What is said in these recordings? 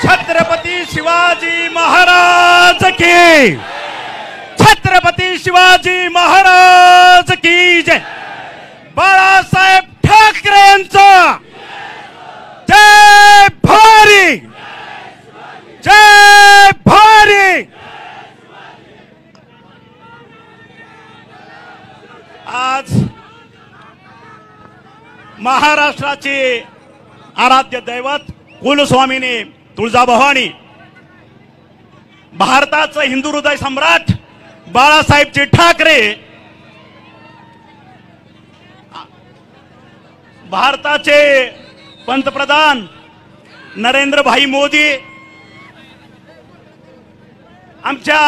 छत्रपती शिवाजी महाराज की, छत्रपती शिवाजी महाराज की जय। बाळासाहेब ठाकरे यांचा जय भारी, जय भारी। आज महाराष्ट्राचे आराध्य दैवत कुलस्वामिनी तुळजाभवानी, भारताचं हिंदू हृदय सम्राट बाळासाहेबजी ठाकरे, भारताचे पंतप्रधान नरेंद्र भाई मोदी, आमच्या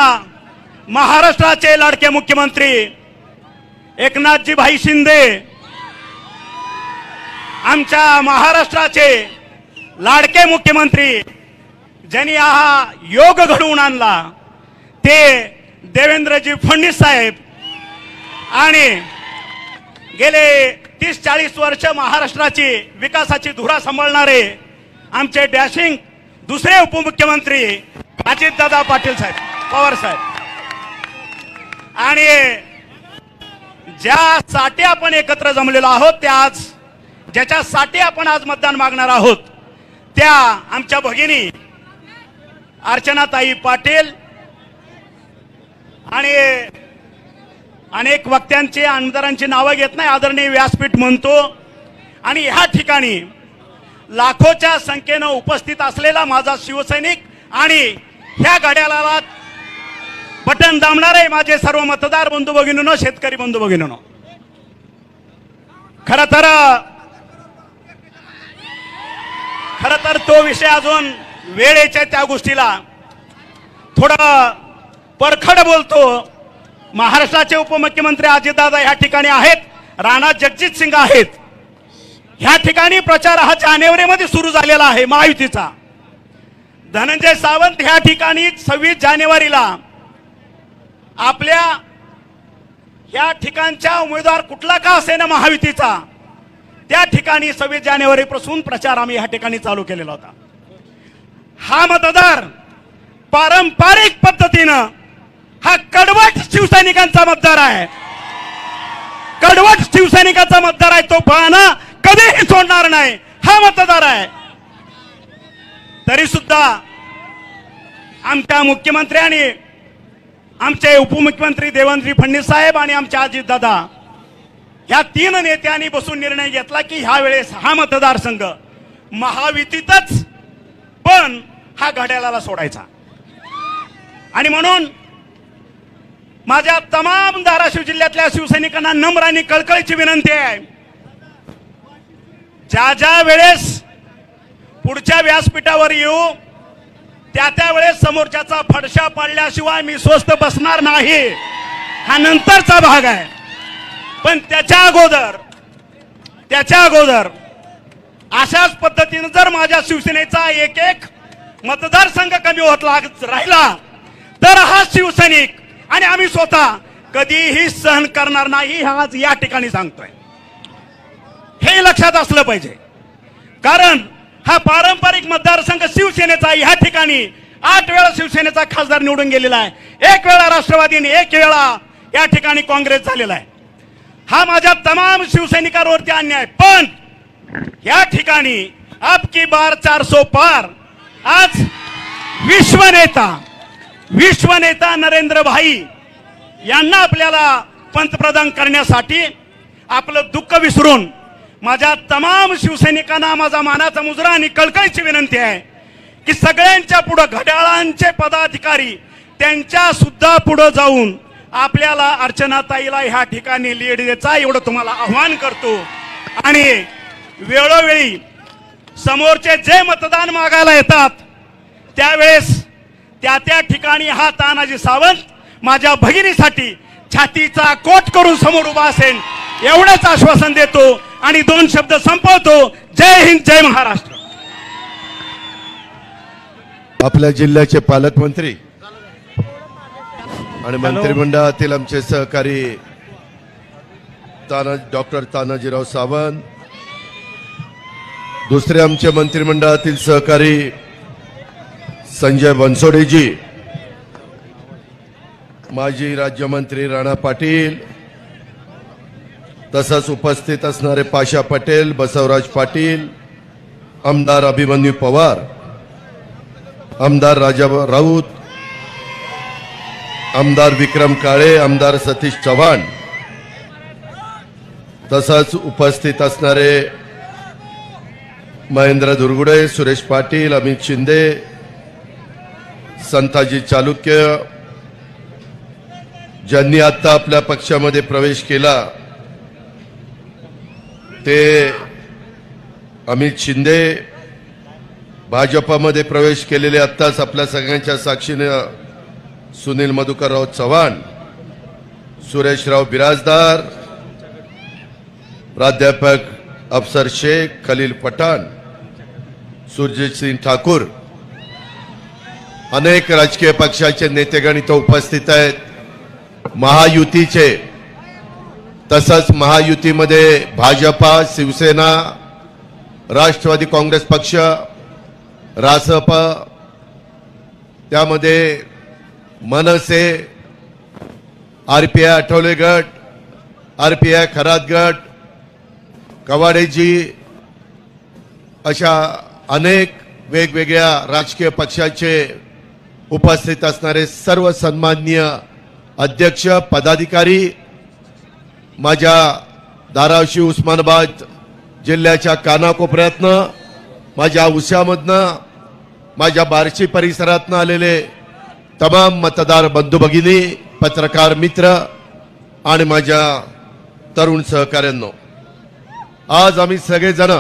महाराष्ट्राचे लाडके मुख्यमंत्री एकनाथजी भाई शिंदे, आमच्या महाराष्ट्राचे लाडके मुख्यमंत्री ज्यांनी हा योग घडवून आणला ते देवेंद्रजी फडणवीस साहेब, आणि गेले 30-40 वर्ष महाराष्ट्राची विकासाची धुरा सांभाळणारे आमचे डॅशिंग दुसरे उपमुख्यमंत्री अजितदादा पाटील साहेब, पवार साहेब। आणि ज्यासाठी आपण एकत्र जमलेलो आहोत, त्या आज ज्याच्यासाठी आपण आज मतदान मागणार आहोत, त्या आमच्या भगिनी अर्चनाताई पाटील आणि अनेक वक्त्यांची आमदारांची नावं घेत नाही, आदरणीय व्यासपीठ म्हणतो। आणि ह्या ठिकाणी लाखोच्या संख्येनं उपस्थित असलेला माझा शिवसैनिक आणि ह्या घड्याळाला बटन दाबणारे माझे सर्व मतदार बंधू भगिनींनो, शेतकरी बंधू भगिनींनो, खरं तर तो विषय अजून वेळ यायच्या त्या गोष्टीला थोडा परखड बोलतो। महाराष्ट्राचे उपमुख्यमंत्री अजितदादा ह्या ठिकाणी आहेत, राणा जगजित सिंग आहेत। ह्या ठिकाणी प्रचार हा जानेवारीमध्ये सुरू झालेला आहे महायुतीचा। धनंजय सावंत ह्या ठिकाणी 26 जानेवारीला आपल्या ह्या ठिकाणच्या उमेदवार कुठला का असेना महायुतीचा, त्या ठिकाणी 26 जानेवारीपासून प्रचार आम्ही ह्या ठिकाणी चालू केलेला होता। हा मतदार पारंपरिक पद्धतीनं हा कडवट शिवसैनिकांचा मतदार आहे, कडवट शिवसैनिकांचा मतदार आहे। तो बहाणा कधीही सोडणार नाही, हा मतदार आहे। तरी सुद्धा आमच्या मुख्यमंत्र्यांनी, आमचे उपमुख्यमंत्री देवेंद्र फडणवीस साहेब आणि आमचे अजितदादा या 3 नेत्यांनी बसून निर्णय घेतला की ह्या वेळेस हा मतदारसंघ महायुतीतच पण हा घड्याळाला सोडायचा। आणि म्हणून माझ्या तमाम धाराशिव जिल्ह्यातल्या शिवसैनिकांना नम्र आणि कळकळीची विनंती आहे, ज्या वेळेस पुढच्या व्यासपीठावर येऊ त्या वेळेस समोरच्याचा फडशा पडल्याशिवाय मी स्वस्थ बसणार नाही, हा नंतरचा भाग आहे। पण त्याच्या अगोदर अशाच पद्धतीने जर माझ्या शिवसेनेचा एक मतदारसंघ कमी होत राहिला तर हा शिवसैनिक आणि आम्ही स्वतः कधीही सहन करणार नाही, आज या ठिकाणी सांगतोय। हे लक्षात असलं पाहिजे, कारण हा पारंपरिक मतदारसंघ शिवसेनेचा, ह्या ठिकाणी 8 वेळा शिवसेनेचा खासदार निवडून गेलेला आहे, 1 वेळा राष्ट्रवादीने, 1 वेळा या ठिकाणी काँग्रेस झालेला आहे। हा माझ्या तमाम शिवसैनिकांवरती अन्याय। पण या ठिकाणी अब की बार 400 पार, आज विश्वनेता नरेंद्र भाई यांना आपल्याला पंतप्रधान करण्यासाठी आपलं दुःख विसरून माझ्या तमाम शिवसैनिकांना माझा मानाचा मुजरा आणि कळकळीची विनंती आहे की सगळ्यांच्या पुढे घड्याळांचे पदाधिकारी त्यांच्या सुद्धा पुढे जाऊन आपल्याला अर्चनाताईला ह्या ठिकाणी लीड द्यायचा, एवढं तुम्हाला आव्हान करतो। आणि वेळोवेळी समोरचे जे मतदान मागायला येतात त्यावेळेस त्या ठिकाणी हा तानाजी सावंत माझ्या भगिनीसाठी छातीचा कोट करून समोर उभा असेल, एवढंच आश्वासन देतो आणि 2 शब्द संपवतो। जय हिंद, जय महाराष्ट्र। आपल्या जिल्ह्याचे पालकमंत्री आणि मंत्रिमंडळातील आमचे सहकारी डॉक्टर तानाजीराव सावंत, दुसरे आमचे मंत्रिमंडळातील सहकारी संजय बनसोडेजी, माजी राज्यमंत्री राणा पाटील, तसंच उपस्थित असणारे पाशा पटेल, बसवराज पाटील, आमदार अभिमन्यू पवार, आमदार राजा राऊत, आमदार विक्रम काळे, आमदार सतीश चव्हाण, तसंच उपस्थित असणारे महेंद्र धुरगुडे, सुरेश पाटील, अमित शिंदे, संताजी चालुक्य, ज्यांनी आता आपल्या पक्षामध्ये प्रवेश केला ते अमित शिंदे, भाजपमध्ये प्रवेश केलेले आत्ताच आपल्या सगळ्यांच्या साक्षीने सुनील मधुकरराव चव्हाण, सुरेशराव बिराजदार, प्राध्यापक अफसर शेख, खलील पठाण, सुरजीत सिंह ठाकूर, अनेक राजकीय पक्षाचे नेतेगण इथं उपस्थित आहेत. महायुतीचे, तसंच महायुतीमध्ये भाजपा, शिवसेना, राष्ट्रवादी काँग्रेस पक्ष, रासप, त्यामध्ये मनसे, आरपीआय आठवले गट, आरपीआय खरात गट, कवाडेजी, अशा अनेक वेगवेगळ्या राजकीय पक्षाचे उपस्थित असणारे सर्व सन्माननीय अध्यक्ष, पदाधिकारी, माझ्या धाराशिव उस्मानाबाद जिल्ह्याच्या कानाकोपऱ्यातनं, माझ्या उशामधनं, माझ्या बार्शी परिसरातनं आलेले तमाम मतदार बंधू भगिनी, पत्रकार मित्र आणि माझ्या तरुण सहकाऱ्यांनो, आज आम्ही सगळेजण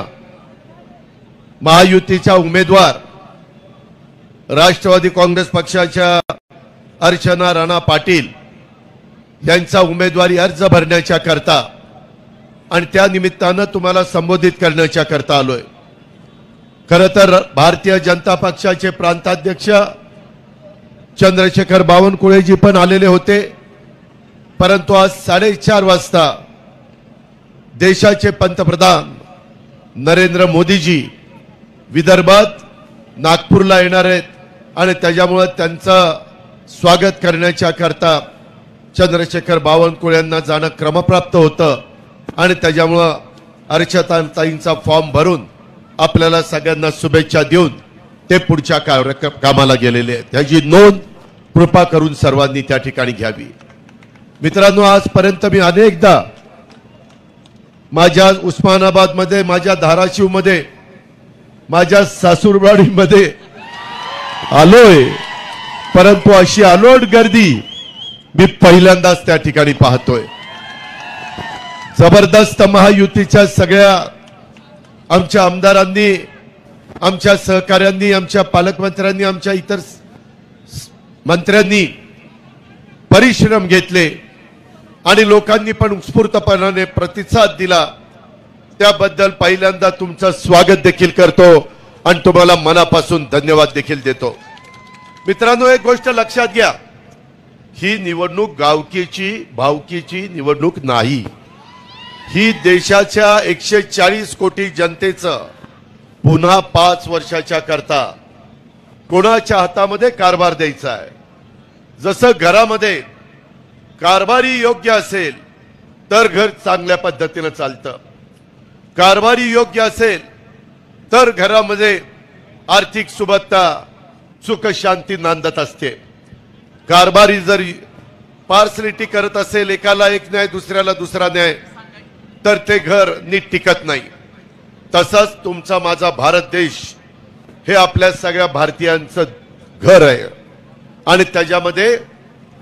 महायुतीच्या उमेदवार राष्ट्रवादी काँग्रेस पक्षाच्या अर्चना राणा पाटील यांचा उमेदवारी अर्ज भरण्याच्या करता आणि त्या निमित्तानं तुम्हाला संबोधित करण्याच्या करता आलोय. खरं तर भारतीय जनता पक्षाचे प्रांताध्यक्ष चंद्रशेखर बावनकुळेजी पण आलेले होते, परंतु आज 4:30 वाजता देशाचे पंतप्रधान नरेंद्र मोदीजी विदर्भात नागपूरला येणार आहेत आणि त्याच्यामुळे त्यांचं स्वागत करण्याच्या करता चंद्रशेखर बावनकुळे यांना जाणं क्रमप्राप्त होतं आणि त्याच्यामुळं अर्चनाताईंचा फॉर्म भरून आपल्याला सगळ्यांना शुभेच्छा देऊन ते पुढच्या कामाला गेलेले आहेत. त्याची नोंद कृपा करून सर्वांनी त्या ठिकाणी घ्यावी. मित्रांनो, आजपर्यंत मी अनेकदा माझ्या उस्मानाबादमध्ये, माझ्या धाराशिवमध्ये, माझ्या सासूरवाडीमध्ये आलोय, परंतु अशी अलोट गर्दी मी पहिल्यांदाच त्या ठिकाणी पाहतोय. जबरदस्त महायुतीच्या सगळ्या आमच्या आमदारांनी, आमच्या सहकाऱ्यांनी, आमच्या पालकमंत्र्यांनी, आमच्या इतर मंत्र्यांनी परिश्रम घेतले आणि लोकांनी पण उत्स्फूर्तपणाने प्रतिसाद दिला. त्याबद्दल पहिल्यांदा तुमचं स्वागत देखील करतो आणि तुम्हाला मनापासून धन्यवाद देखील देतो. मित्रांनो, एक गोष्ट लक्षात घ्या, ही निवडणूक गावकीची भावकीची निवडणूक नाही. ही देशाच्या 140 कोटी जनतेचं पुन्हा 5 वर्षाच्या करता कोणाच्या हातामध्ये कारभार द्यायचा आहे. जसं घरामध्ये कारभारी योग्य असेल तर घर चांगल्या पद्धतीने चालतं, कारभारी योग्य असेल तर घरामध्ये आर्थिक सुबत्ता, सुख शांती नांदत असते. कारभारी जर पार्सलिटी करत असेल, एकाला एक न्याय दुसऱ्याला दुसरा न्याय, तर ते घर नीट टिकत नाही. तसंच तुमचा माझा भारत देश हे आपल्या सगळ्या भारतीयांचं घर आहे आणि त्याच्यामध्ये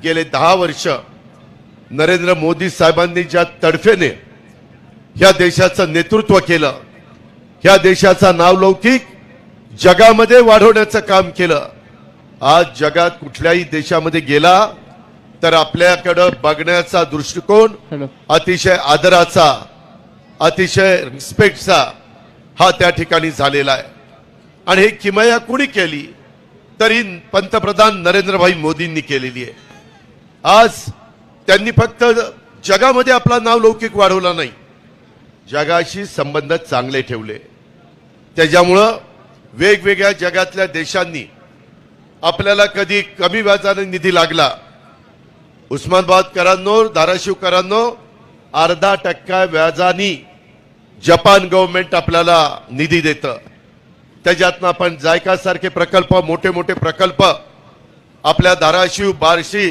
गेले 10 वर्ष नरेंद्र मोदी साहेबांनी ज्या तडफेने ह्या देशाचं नेतृत्व केलं, ह्या देशाचा नावलौकिक जगामध्ये वाढवण्याचं काम केलं. आज जगात कुठल्याही देशामध्ये गेला तर आपल्याकडे बघण्याचा दृष्टिकोन अतिशय आदराचा, अतिशय रिस्पेक्टचा हा त्या ठिकाणी झालेला आहे. आणि हे किमया कुणी केली तरी पंतप्रधान नरेंद्रभाई मोदींनी केलेली आहे. आज त्यांनी फक्त जगामध्ये आपला नावलौकिक वाढवला नाही, जगाशी संबंध चांगले ठेवले. त्याच्यामुळं वेगवेगळ्या जगातल्या देशांनी आपल्याला कधी कमी व्याजाने निधी लागला, उस्मानाबादकरांनो, धाराशिवकरांनो, 0.5% व्याजानी जपान गव्हर्नमेंट आपल्याला निधी देतं. त्याच्यातनं आपण जायका सारखे प्रकल्प, मोठे मोठे प्रकल्प आपल्या धाराशिव, बार्शी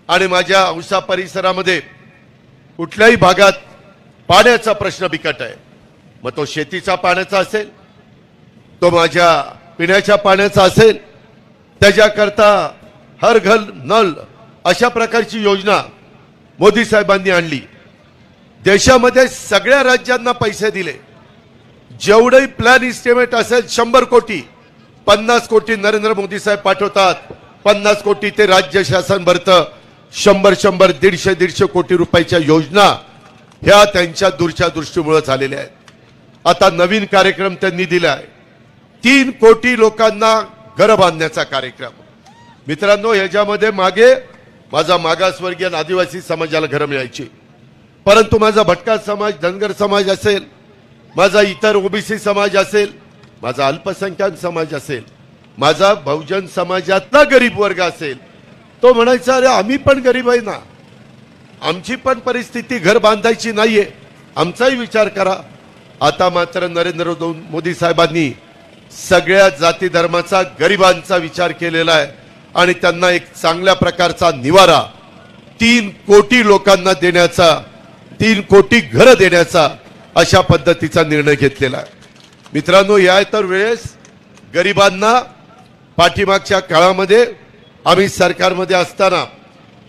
आणि माझ्या औसा परिसरामध्ये कुठल्याही भागात पाण्याचा प्रश्न बिकट आहे. मग तो शेतीचा पाण्याचा असेल, तो माझ्या पिण्याच्या पाण्याचा असेल, त्याच्याकरता हर घर नल अशा प्रकारची योजना मोदी साहेबांनी आणली. देशामध्ये सगळ्या राज्यांना पैसे दिले. जेवढे प्लॅन इस्टिमेट असेल 100 कोटी, 50 कोटी नरेंद्र मोदी साहेब पाठवतात, 50 कोटी ते राज्य शासन भरतं. 100 150 कोटी रुपयाच्या योजना ह्या त्यांच्या दूरच्या दृष्टीमुळे झालेल्या आहेत. आता नवीन कार्यक्रम त्यांनी दिलाय, 3 कोटी लोकांना घर बांधण्याचा कार्यक्रम. मित्रांनो, ह्याच्यामध्ये मागे माझा मागासवर्गीय आणि आदिवासी समाजाला घरं मिळायची, परंतु माझा भटका समाज, धनगर समाज असेल, माझा इतर ओबीसी समाज असेल, माझा अल्पसंख्याक समाज असेल, माझा बहुजन समाजातला गरीब वर्ग असेल, तो म्हणायचा अरे आम्ही पण गरीब आहे ना, आमची पण परिस्थिती घर बांधायची नाहीये, आमचाही विचार करा. आता मात्र नरेंद्र मोदी साहेबांनी सगळ्या जाती धर्माचा, गरिबांचा विचार केलेला आहे आणि त्यांना एक चांगल्या प्रकारचा निवारा 3 कोटी लोकांना देण्याचा, 3 कोटी घरं देण्याचा अशा पद्धतीचा निर्णय घेतलेला आहे. मित्रांनो, या तर वेळेस गरिबांना पाठीमागच्या काळामध्ये आम्ही सरकारमध्ये असताना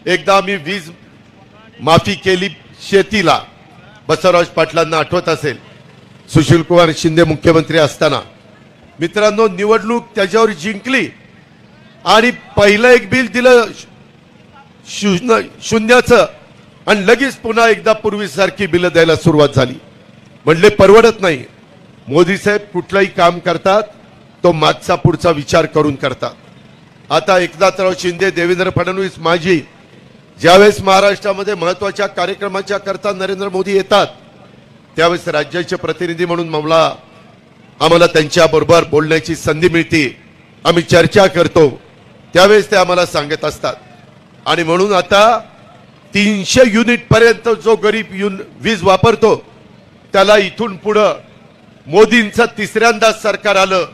एकदा आम्ही वीज माफी केली शेतीला, बसवराज पाटलांना आठवत असेल, सुशील कुमार शिंदे मुख्यमंत्री असताना. मित्रांनो, निवडणूक त्याच्यावर जिंकली आणि पहिलं एक बिल दिलं शून्याचं आणि लगेच पुन्हा एकदा पूर्वीसारखी बिलं द्यायला सुरुवात झाली. म्हणले परवडत नाही. मोदी साहेब कुठलंही काम करतात तो मागचा पुढचा विचार करून करतात. आता एकनाथराव शिंदे, देवेंद्र फडणवीस माझी ज्यावेळेस महाराष्ट्रामध्ये महत्वाच्या कार्यक्रमाच्या करता नरेंद्र मोदी येतात, त्यावेळेस राज्याचे प्रतिनिधी म्हणून आम्हाला त्यांच्याबरोबर बोलण्याची संधी मिळते, आम्ही चर्चा करतो, त्यावेळेस ते आम्हाला सांगत असतात. आणि म्हणून आता 300 युनिट पर्यंत जो गरीब वीज वापरतो त्याला इथून पुढं मोदींचं तिसऱ्यांदा सरकार आलं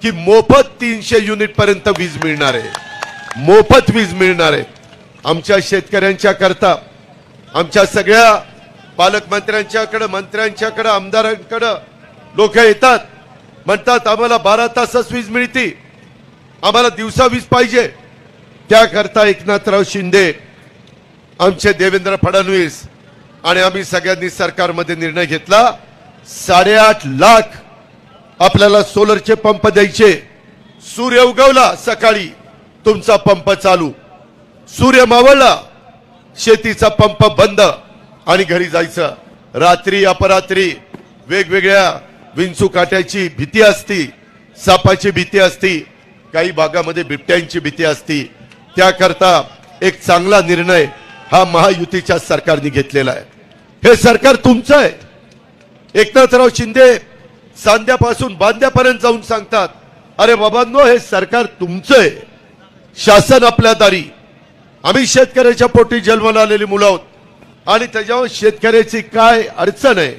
की मोफत 300 युनिट पर्यंत वीज मिळणार आहे, मोफत वीज मिळणार आहे. आमच्या शेतकऱ्यांच्या करता आमच्या सगळ्या पालकमंत्र्यांच्याकडे, मंत्र्यांच्याकडे, आमदारांकडे लोक येतात, म्हणतात आम्हाला 12 तासच वीज मिळते, आम्हाला दिवसा वीज पाहिजे. त्याकरता एकनाथराव शिंदे, आमचे देवेंद्र फडणवीस आणि आम्ही सगळ्यांनी सरकारमध्ये निर्णय घेतला, 8.5 लाख आपल्याला सोलरचे पंप द्यायचे. सूर्य उगवला सकाळी तुमचा पंप चालू, सूर्य मावळला शेतीचा पंप बंद आणि घरी जायचं. रात्री अपरात्री वेगवेगळ्या विंचू काट्याची भीती असती, सापाची भीती असती, काही भागामध्ये बिबट्यांची भीती असती. त्याकरता एक चांगला निर्णय हा महायुतीच्या सरकारने घेतलेला आहे. हे सरकार तुमचं आहे. एकनाथराव शिंदे सांध्यापासून बांध्यापर्यंत जाऊन सांगतात, अरे बाबांनो हे सरकार तुमचं आहे, शासन आपल्या दारी. आम्ही शेतकऱ्याच्या पोटी जन्माला आलेली मुलं आहोत आणि त्याच्यावर शेतकऱ्याची काय अडचण आहे,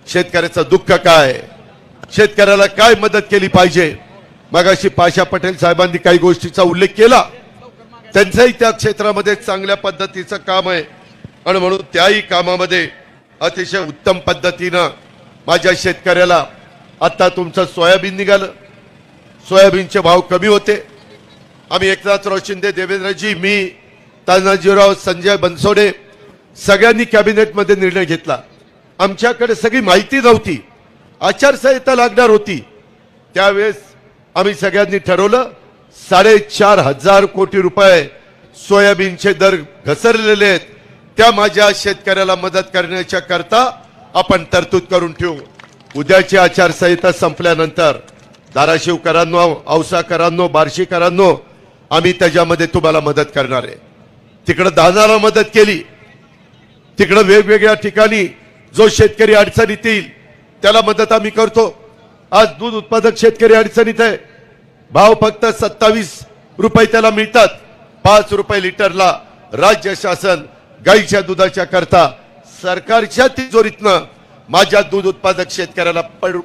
शेतकऱ्याचं दुःख काय, शेतकऱ्याला काय मदत केली पाहिजे. मगाशी पाशा पटेल साहेबांनी काही गोष्टीचा उल्लेख केला, त्यांचंही त्या क्षेत्रामध्ये चांगल्या पद्धतीचं काम आहे आणि म्हणून त्याही कामामध्ये अतिशय उत्तम पद्धतीनं माझ्या शेतकऱ्याला. आता तुमचं सोयाबीन निघालं, सोयाबीनचे भाव कमी होते. आम्ही एकनाथराव शिंदे, देवेंद्रजी, मी, तानाजीराव, संजय बनसोडे सगळ्यांनी कॅबिनेटमध्ये निर्णय घेतला. आमच्याकडे सगळी माहिती नव्हती, आचारसंहिता लागणार होती. त्यावेळेस आम्ही सगळ्यांनी ठरवलं 4,500 कोटी रुपये सोयाबीनचे दर घसरलेले आहेत, त्या माझ्या शेतकऱ्याला मदत करण्याच्या करता आपण तरतूद करून ठेवू. उद्याची आचारसंहिता संपल्यानंतर धाराशिवकरांनो, औसाकरांनो, बार्शीकरांनो, आम्ही त्याच्यामध्ये तुम्हाला मदत करणार आहे. तिकडे दानाला मदत केली, तिकडे वेगवेगळ्या ठिकाणी जो शेतकरी अडचणीत येईल त्याला मदत आम्ही करतो. आज दूध उत्पादक शेतकरी अडचणीत आहे, भाव फक्त 27 रुपये त्याला मिळतात. 5 रुपये लिटरला राज्य शासन गाईच्या दुधाच्या करता सरकारच्या तिजोरीतनं माझ्या दूध उत्पादक शेतकऱ्याला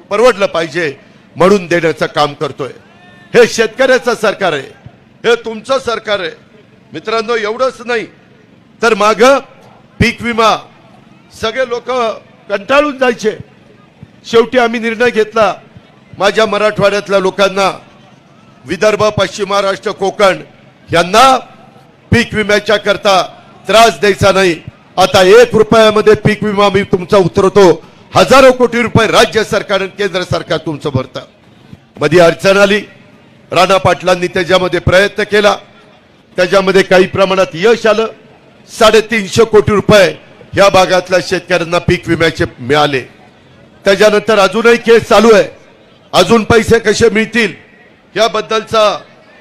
परवडलं पाहिजे म्हणून देण्याचं काम करतोय. हे शेतकऱ्याचं सरकार आहे, हे तुमचं सरकार आहे. मित्रांनो, एवढंच नाही तर माग पीक विमा सगळे लोक कंटाळून जायचे. शेवटी आम्ही निर्णय घेतला, माझ्या मराठवाड्यातल्या लोकांना, विदर्भ, पश्चिम महाराष्ट्र, कोकण यांना पीक विम्याच्या करता त्रास द्यायचा नाही. आता 1 रुपयामध्ये पीक विमा मी तुमचा उतरवतो. हजारो कोटी रुपये राज्य सरकार आणि केंद्र सरकार तुमचं भरतं. मध्ये अडचण आली, राणा पाटलांनी त्याच्यामध्ये प्रयत्न केला, त्याच्यामध्ये काही प्रमाणात यश आलं. 350 कोटी रुपये या भागातल्या शेतकऱ्यांना पीक विम्याचे मिळाले. त्याच्यानंतर अजूनही केस चालू आहे. अजून पैसे कसे मिळतील याबद्दलचा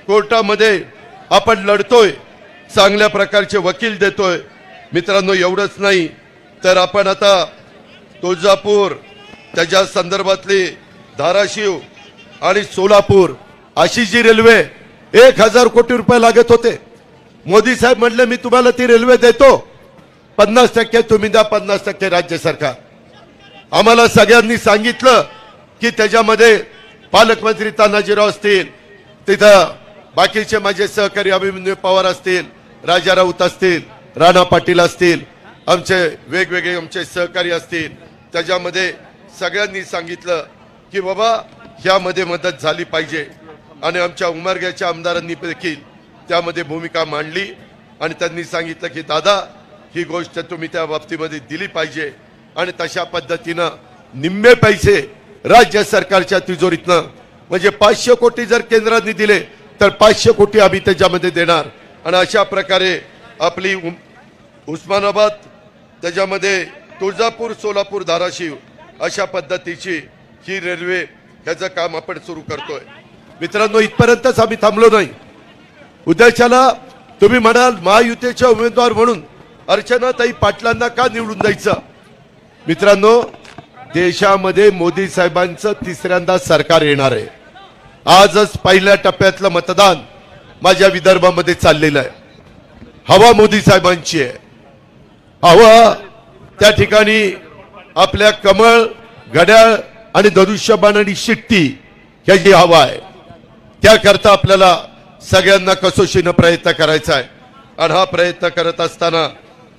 कोर्टामध्ये आपण लढतोय, चांगल्या प्रकारचे वकील देतोय. मित्रांनो, एवढंच नाही तर आपण आता तुळजापूर, त्याच्या संदर्भातली धाराशिव आणि सोलापूर अशी जी रेल्वे 1000 कोटी रुपये लागत होते, मोदी साहेब म्हणले मी तुम्हाला ती रेल्वे देतो, 50% तुम्ही द्या, 50% राज्य सरकार. आम्हाला सगळ्यांनी सांगितलं की त्याच्यामध्ये पालकमंत्री तानाजीराव असतील, तिथं बाकीचे माझे सहकारी अभिमन्यू पवार असतील, राजा राऊत असतील, राणा पाटील असतील, आमचे वेगवेगळे आमचे सहकारी असतील, त्याच्यामध्ये सगळ्यांनी सांगितलं की बाबा ह्यामध्ये मदत झाली पाहिजे. आणि आमच्या उमरग्याच्या आमदारांनी देखील त्यामध्ये भूमिका मांडली आणि त्यांनी सांगितलं की दादा ही गोष्ट तुम्ही त्या बाबतीमध्ये दिली पाहिजे. आणि तशा पद्धतीनं निम्मे पैसे राज्य सरकारच्या तिजोरीतनं, म्हणजे 500 कोटी जर केंद्राने दिले तर 500 कोटी आम्ही त्याच्यामध्ये देणार. आणि अशा प्रकारे आपली उस्मानाबाद, त्याच्यामध्ये तुळजापूर, सोलापूर, धाराशिव अशा पद्धतीची ही रेल्वे ह्याचं काम आपण सुरू करतोय. मित्रांनो, इथपर्यंतच आम्ही थांबलो नाही. उद्याच्याला तुम्ही म्हणाल महायुतीचे उमेदवार म्हणून अर्चनाताई पाटलांना का निवडून द्यायचं. मित्रांनो, देशामध्ये मोदी साहेबांचं तिसऱ्यांदा सरकार येणार आहे. आजच पहिल्या टप्प्यातलं मतदान माझ्या विदर्भामध्ये चाललेलं आहे. हवा मोदी साहेबांची आहे. हवा त्या ठिकाणी आपल्या कमळ, घड्याळ आणि धनुष्यबाण आणि शिट्टी ह्याची हवा आहे. त्याकरता आपल्याला सगळ्यांना कसोशीनं प्रयत्न करायचा आहे. आणि हा प्रयत्न करत असताना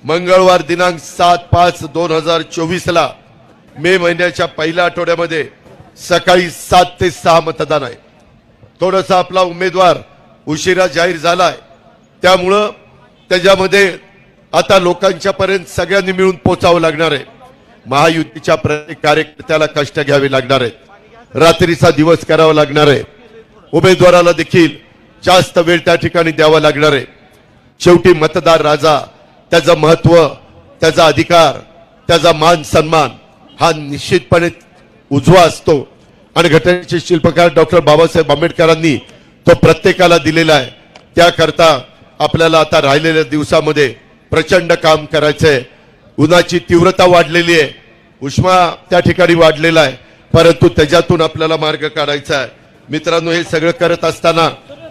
मंगळवार दिनांक 7/5/2024 ला मे महिन्याच्या पहिल्या आठवड्यामध्ये सकाळी 7 ते 6 मतदान आहे. थोडासा आपला उमेदवार उशिरा जाहीर झालाय, त्यामुळं त्याच्यामध्ये आता लोकांच्या पर्यंत सगळ्यांनी मिळून पोचावं लागणार आहे. महायुतीच्या प्रत्येक कार्यकर्त्याला कष्ट घ्यावे लागणार आहेत, रात्रीचा दिवस करावा लागणार आहे. उमेदवाराला देखील जास्त वेळ त्या ठिकाणी द्यावा लागणार आहे. शेवटी मतदार राजा, त्याचं महत्व, त्याचा अधिकार, त्याचा मान सन्मान हा निश्चितपणे उजवा असतो. आणि घटनेचे शिल्पकार डॉक्टर बाबासाहेब आंबेडकरांनी तो प्रत्येकाला दिलेला आहे. त्याकरता आपल्याला आता राहिलेल्या दिवसामध्ये प्रचंड काम करायचंय. उन्हाची तीव्रता वाढलेली आहे, उष्मा त्या ठिकाणी वाढलेला आहे, परंतु त्याच्यातून आपल्याला मार्ग काढायचा आहे. मित्रांनो, हे सगळं करत असताना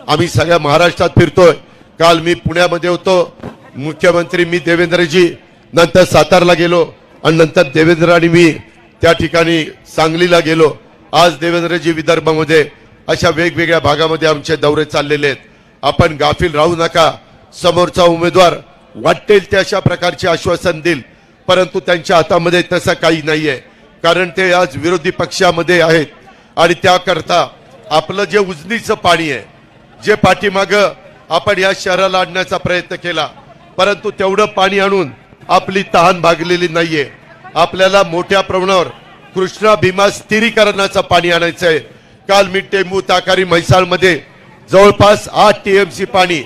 आम्ही सगळ्या महाराष्ट्रात फिरतोय. काल मी पुण्यामध्ये होतो, मुख्यमंत्री मी, देवेंद्रजी, नंतर सातारला गेलो आणि नंतर देवेंद्र आणि मी त्या ठिकाणी सांगलीला गेलो. आज देवेंद्रजी विदर्भामध्ये, अशा वेगवेगळ्या भागामध्ये आमचे दौरे चाललेले आहेत. आपण गाफील राहू नका. समोरचा उमेदवार वाटेल ते अशा प्रकारचे आश्वासन देईल, परंतु त्यांच्या हातामध्ये तसं काही नाहीये, कारण ते आज विरोधी पक्षामध्ये आहेत. आणि त्याकरता आपलं जे उजनीचं पाणी आहे, जे पाठीमागं आपण या शहराला आणण्याचा प्रयत्न केला, परंतु तेवढं पाणी आणून आपली तहान भागलेली नाहीये. आपल्याला मोठ्या प्रमाणावर कृष्णा भीमा स्थिरीकरणाचं पाणी आणायचं आहे. काल मी टेंबू, ताकारी, म्हैसाळमध्ये जवळपास 8 TMC पाणी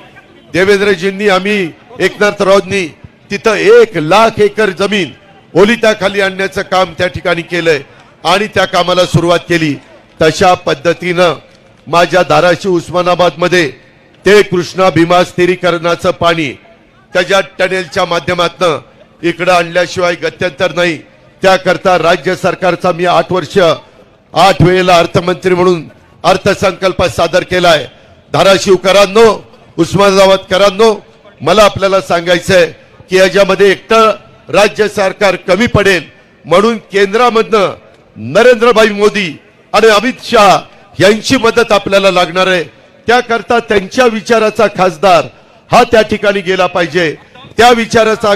देवेंद्रजींनी, आम्ही एकनाथरावांनी तिथं 1 लाख एकर जमीन ओलिताखाली आणण्याचं काम त्या ठिकाणी केलंय आणि त्या कामाला सुरुवात केली. तशा पद्धतीनं माझ्या धाराशिव, उस्मानाबाद मध्ये ते कृष्णा भीमा स्थिरीकरणाचं पाणी त्याच्या टनेलच्या माध्यमातून इकडे आणल्याशिवाय गत्यंतर नाही. त्याकरता राज्य सरकारचा मी 8 वर्ष 8 वेळेला अर्थमंत्री म्हणून अर्थसंकल्प सादर केलाय. धाराशिवकरांनो, उस्मानाबादकरांनो, मला आपल्याला सांगायचंय की याच्यामध्ये एकटं राज्य सरकार कमी पडेल म्हणून केंद्रामधनं नरेंद्रभाई मोदी आणि अमित शहा यांची मदत आपल्याला लागणार आहे. त्याकरता त्यांच्या विचाराचा खासदार हा त्या ठिकाणी गेला पाहिजे. त्या विचाराचा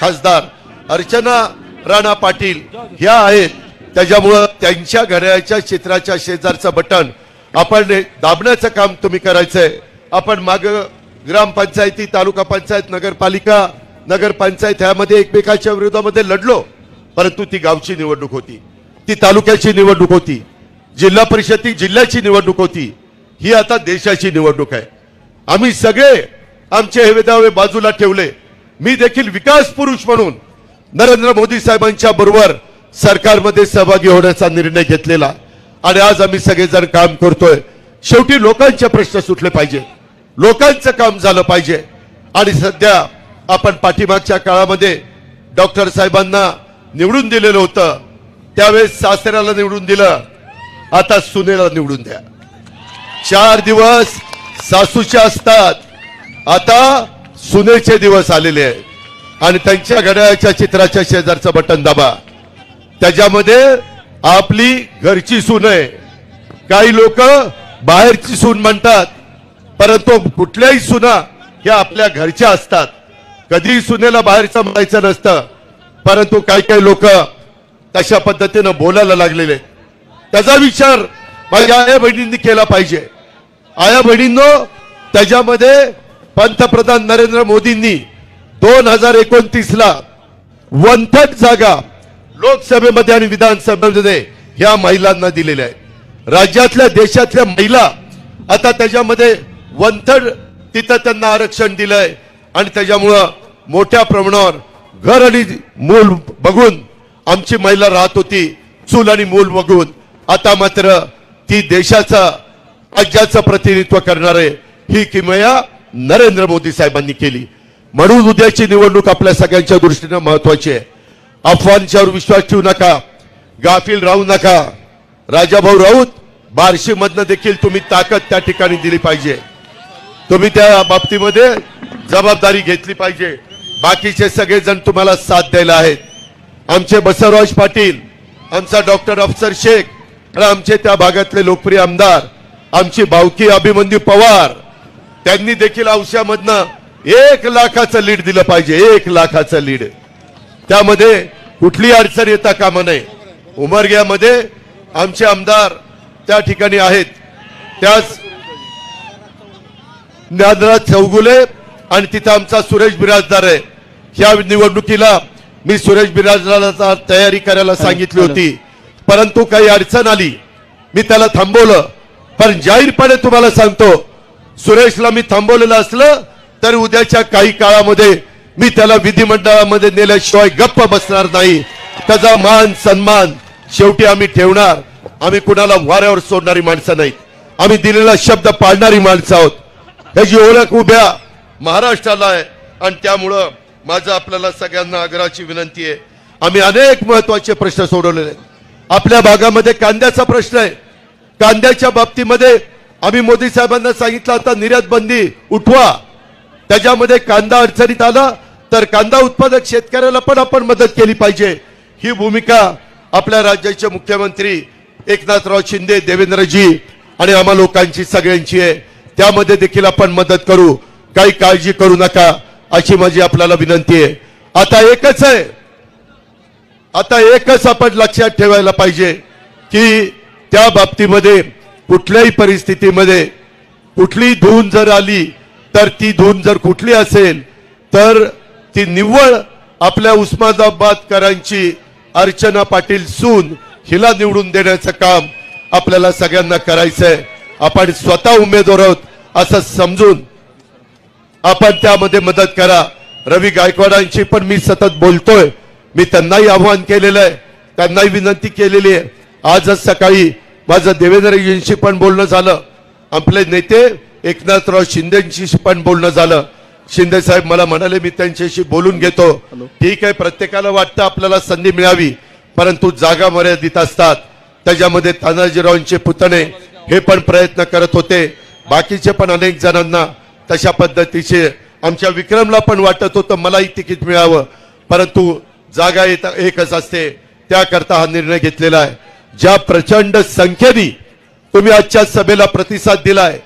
खासदार अर्चना राणा पाटील ह्या आहेत. त्याच्यामुळं त्यांच्या घड्याळाच्या चित्राच्या शेजारचं बटन आपण दाबण्याचं काम तुम्ही करायचंय. आपण माग ग्रामपंचायती, तालुका पंचायत, नगरपालिका, नगरपंचायत ह्यामध्ये एकमेकाच्या विरोधामध्ये लढलो, परंतु ती गावची निवडणूक होती, ती तालुक्याची निवडणूक होती, जिल्हा परिषद ती जिल्ह्याची निवडणूक होती. ही आता देशाची निवडणूक आहे. आम्ही सगळे आमचे हेवेदावे बाजूला ठेवले. मी देखील विकास पुरुष म्हणून नरेंद्र मोदी साहेबांच्या बरोबर सरकारमध्ये सहभागी होण्याचा निर्णय घेतलेला आणि आज आम्ही सगळेजण काम करतोय. शेवटी लोकांचे प्रश्न सुटले पाहिजे, लोकांचं काम झालं पाहिजे. आणि सध्या आपण पाठीमागच्या काळामध्ये डॉक्टर साहेबांना निवडून दिलेलं होतं, त्यावेळेस सासऱ्याला निवडून दिलं, आता सुनेला निवडून द्या. 4 दिवस सासूचे असतात, आता सुनेचे दिवस आलेले आहेत आणि त्यांच्या घड्याळाच्या चित्राच्या शेजारचं बटन दाबा. त्याच्यामध्ये आपली घरची सून आहे. काही लोक बाहेरची सून म्हणतात, परंतु कुठल्याही सुना ह्या आपल्या घरच्या असतात. कधी सुनेला बाहेरचं म्हणायचं नसतं, परंतु काही काही लोक तशा पद्धतीनं बोलायला लागलेले. त्याचा विचार माझ्या आया बहिणींनी केला पाहिजे. आया बहिणींनो, त्याच्यामध्ये पंतप्रधान नरेंद्र मोदींनी 2029ला 1/3 जागा लोकसभेमध्ये आणि विधानसभेमध्ये ह्या महिलांना दिलेल्या आहेत. राज्यातल्या देशातल्या महिला आता त्याच्यामध्ये 1/3 तिथं त्यांना आरक्षण दिलंय आणि त्याच्यामुळं मोठ्या प्रमाणावर घर आणि मूल बघून आमची महिला राहत होती, चूल आणि मूल बघून. आता मात्र ती देशाचा, राज्याचं प्रतिनिधित्व करणारे ही किमया नरेंद्र मोदी साहेबांनी केली. म्हणून उद्याची निवडणूक आपल्या सगळ्यांच्या दृष्टीने महत्वाची आहे. अफवांच्यावर विश्वास ठेवू नका, गाफील राहू नका. राजाभाऊ राऊत बार्शी मधनं देखील तुम्ही ताकद त्या ठिकाणी दिली पाहिजे. तुम्ही त्या बाबतीमध्ये जबाबदारी घेतली पाहिजे. बाकीचे सगळेजण तुम्हाला साथ द्यायला आहेत. आमचे बसवराज पाटील, आमचा डॉक्टर अफसर शेख, आमचे त्या भागातले लोकप्रिय आमदार, आमची भावकी अभिमन्यू पवार, त्यांनी देखील औषधामधनं 1 लाखाचं लीड दिलं पाहिजे. 1 लाखाचं लीड. त्यामध्ये कुठली अडचण येता कामा नये. उमरग्यामध्ये आमचे आमदार त्या ठिकाणी आहेत, त्याच ज्ञानराज चौगुले आणि तिथं आमचा सुरेश बिराजदार आहे. ह्या निवडणुकीला मी सुरेश बिराजदाराला तयारी करायला सांगितली होती, परंतु काही अडचण आली, मी त्याला थांबवलं. पण जाहीरपणे तुम्हाला सांगतो, सुरेशला मी थांबवलेलं असलं तर उद्याच्या काही काळामध्ये मी त्याला विधिमंडळामध्ये नेल्याशिवाय गप्प बसणार नाही. त्याचा मान सन्मान शेवटी आम्ही ठेवणार. आम्ही कुणाला वाऱ्यावर सोडणारी माणसं नाहीत. आम्ही दिलेला शब्द पाळणारी माणसं आहोत. त्याची ओळख उभ्या महाराष्ट्राला आहे आणि त्यामुळं माझं आपल्याला सगळ्यांना आग्रहाची विनंती आहे. आम्ही अनेक महत्वाचे प्रश्न सोडवलेले आहेत. आपल्या भागामध्ये कांद्याचा प्रश्न आहे. कांद्याच्या बाबतीमध्ये आम्ही मोदी साहेबांना सांगितलं, आता निर्यात बंदी उठवा. त्याच्यामध्ये कांदा अडचणीत आला तर कांदा उत्पादक शेतकऱ्याला पण आपण मदत केली पाहिजे. ही भूमिका आपल्या राज्याचे मुख्यमंत्री एकनाथराव शिंदे, देवेंद्रजी आणि आम्हा लोकांची सगळ्यांची आहे. त्यामध्ये देखील आपण मदत करू. काही काळजी करू नका अशी माझी आपल्याला विनंती आहे. आता एकच आपण लक्षात ठेवायला पाहिजे की त्या बाबतीमध्ये कुठल्याही परिस्थितीमध्ये कुठली धून जर आली तर ती धून जर कुठली असेल तर ती निव्वळ आपल्या उस्मानाबादकरांची अर्चना पाटील सून हिला निवडून देण्याचं काम आपल्याला सगळ्यांना करायचंय. आपण स्वतः उमेदवार आहोत असं समजून आपण त्यामध्ये मदत करा. रवी गायकवाडांची पण मी सतत बोलतोय. मी त्यांनाही आव्हान केलेलं आहे, त्यांनाही विनंती केलेली आहे. आजच सकाळी माझं देवेंद्रजींशी पण बोलणं झालं, आपले नेते एकनाथराव शिंदेशी पण बोलणं झालं. शिंदे साहेब मला म्हणाले मी त्यांच्याशी बोलून घेतो. ठीक आहे, प्रत्येकाला वाटतं आपल्याला संधी मिळावी, परंतु जागा मर्यादित असतात. त्याच्यामध्ये तानाजीरावांचे पुतणे हे पण प्रयत्न करत होते. बाकीचे पण अनेक जणांना तशा पद्धतीचे आमच्या विक्रमला पण वाटत होतं मलाही तिकीट मिळावं, परंतु जागा एकच असते, त्याकरता हा निर्णय घेतलेला आहे. ज्या प्रचंड संख्येने तुम्ही आजच्या सभेला प्रतिसाद दिलाय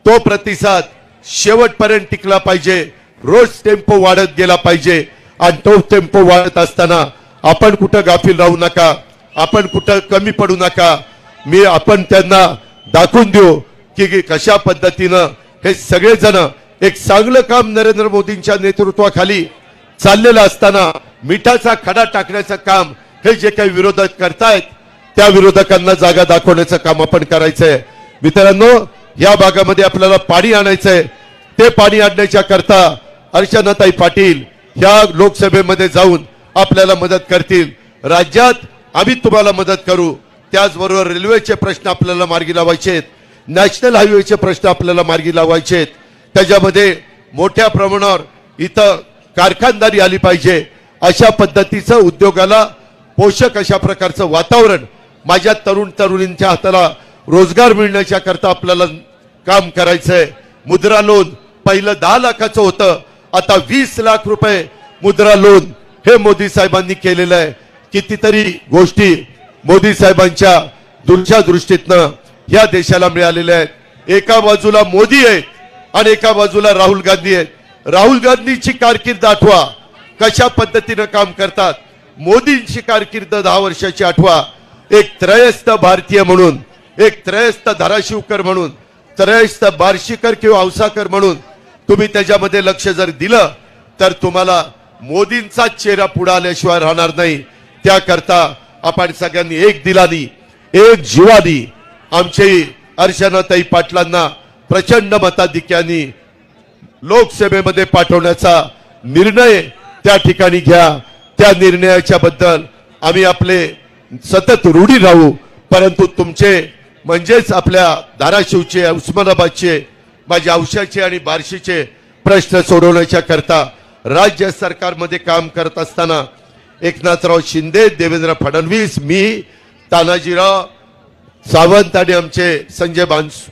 तो प्रतिसाद शेवटपर्यंत टिकला पाहिजे. रोज टेम्पो वाढत गेला पाहिजे आणि तो टेम्पो वाढत असताना आपण कुठं गाफील राहू नका, आपण कुठं कमी पडू नका. आपण त्यांना दाखवून देऊ की कशा पद्धतीनं हे सगळेजण एक चांगलं काम नरेंद्र मोदींच्या नेतृत्वाखाली चाललेलं असताना मिठाचा खडा टाकण्याचं काम हे जे काही विरोधक करतायत त्या विरोधकांना जागा दाखवण्याचं काम आपण करायचंय. मित्रांनो, या भागामध्ये आपल्याला पाणी आणायचंय. ते पाणी आणण्याच्या करता अर्चनाताई पाटील या लोकसभेमध्ये जाऊन आपल्याला मदत करतील. राज्यात आम्ही तुम्हाला मदत करू. त्याचबरोबर रेल्वेचे प्रश्न आपल्याला मार्गी लावायचे आहेत, नॅशनल हायवेचे प्रश्न आपल्याला मार्गी लावायचे आहेत. त्याच्यामध्ये मोठ्या प्रमाणावर इथं कारखानदारी आली पाहिजे. अशा पद्धतीचं उद्योगाला पोषक अशा प्रकारचं वातावरण माझ्या तरुण तरुणींच्या हाताला रोजगार मिळण्याच्या करता आपल्याला काम करायचंय. मुद्रा लोन पहिलं 10 लाखाचं होतं, आता 20 लाख रुपये मुद्रा लोन हे मोदी साहेबांनी केलेलं आहे. कितीतरी गोष्टी मोदी साहेबांच्या दूरच्या दृष्टीतनं या देशाला मिळालेल्या आहेत. एका बाजूला मोदी आहेत आणि एका बाजूला राहुल गांधी आहेत. राहुल गांधीची कारकीर्द आठवा, कशा पद्धतीनं काम करतात. मोदींची कारकीर्द 10 वर्षाची आठवा. एक त्रयस्थ भारतीय म्हणून, एक त्रयस्थ धाराशिवकर म्हणून, त्रयस्थ बार्शीकर किंवा औसाकर म्हणून तुम्ही त्याच्यामध्ये लक्ष जर दिलं तर तुम्हाला मोदींचा चेहरा पुढे आल्याशिवाय राहणार नाही. त्याकरता आपण सगळ्यांनी एक दिलानी एक जीवानी आमची अर्चनाताई पाटलांना प्रचंड मताधिक्याने लोकसभेमध्ये पाठवण्याचा निर्णय त्या ठिकाणी घ्या. त्या निर्णयाच्या बद्दल आम्ही आपले सतत रूढी राहू. परंतु तुमचे म्हणजेच आपल्या धाराशिवचे, उस्मानाबादचे, माझ्या औशाचे आणि बार्शीचे प्रश्न सोडवण्याच्या करता राज्य सरकारमध्ये काम करत असताना एकनाथराव शिंदे, देवेंद्र फडणवीस, मी, तानाजीराव सावंत आणि आमचे संजय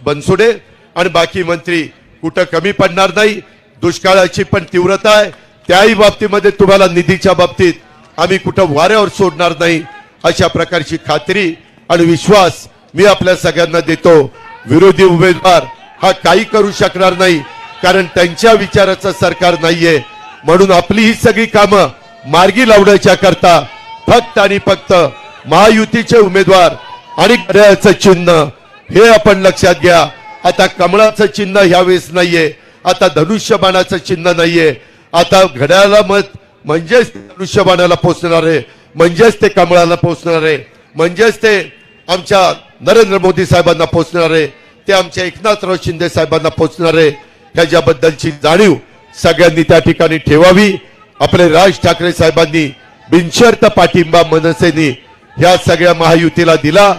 बनसोडे आणि बाकी मंत्री कुठं कमी पडणार नाही. दुष्काळाची पण तीव्रता आहे, त्याही बाबतीमध्ये तुम्हाला निधीच्या बाबतीत आम्ही कुठं वाऱ्यावर सोडणार नाही. अशा प्रकारची खात्री आणि विश्वास मी आपल्या सगळ्यांना देतो. विरोधी उमेदवार हा काही करू शकणार नाही, कारण त्यांच्या विचाराचं सरकार नाहीये. म्हणून आपली ही सगळी कामं मार्गी लावण्याच्या करता फक्त आणि फक्त महायुतीचे उमेदवार आणि घड्याळाचं चिन्ह हे आपण लक्षात घ्या. आता कमळाचं चिन्ह ह्यावेळेस नाहीये, आता धनुष्यबाणाचं चिन्ह नाहीये. आता घड्याळाला मत म्हणजेच धनुष्यबाणाला पोचणार आहे, म्हणजेच ते कमळाला पोचणार आहे, म्हणजेच ते आमच्या नरेंद्र मोदी साहेबांना पोचणार आहे, ते आमच्या एकनाथराव शिंदे साहेबांना पोचणार आहे. ह्याच्याबद्दलची जाणीव सगळ्यांनी त्या ठिकाणी ठेवावी. आपले राज ठाकरे साहेबांनी बिनशर्त पाठिंबा मनसेनी ह्या सगळ्या महायुतीला दिला,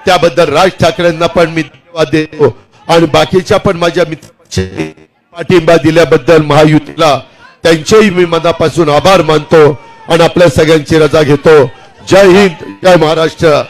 त्याबद्दल राज ठाकरेंना पण मी धन्यवाद देतो आणि बाकीच्या पण माझ्या मित्रांनी पाठिंबा दिल्याबद्दल महायुतीला त्यांचेही मी मनापासून आभार मानतो आणि आपल्या सगळ्यांची रजा घेतो. जय हिंद, जय महाराष्ट्र.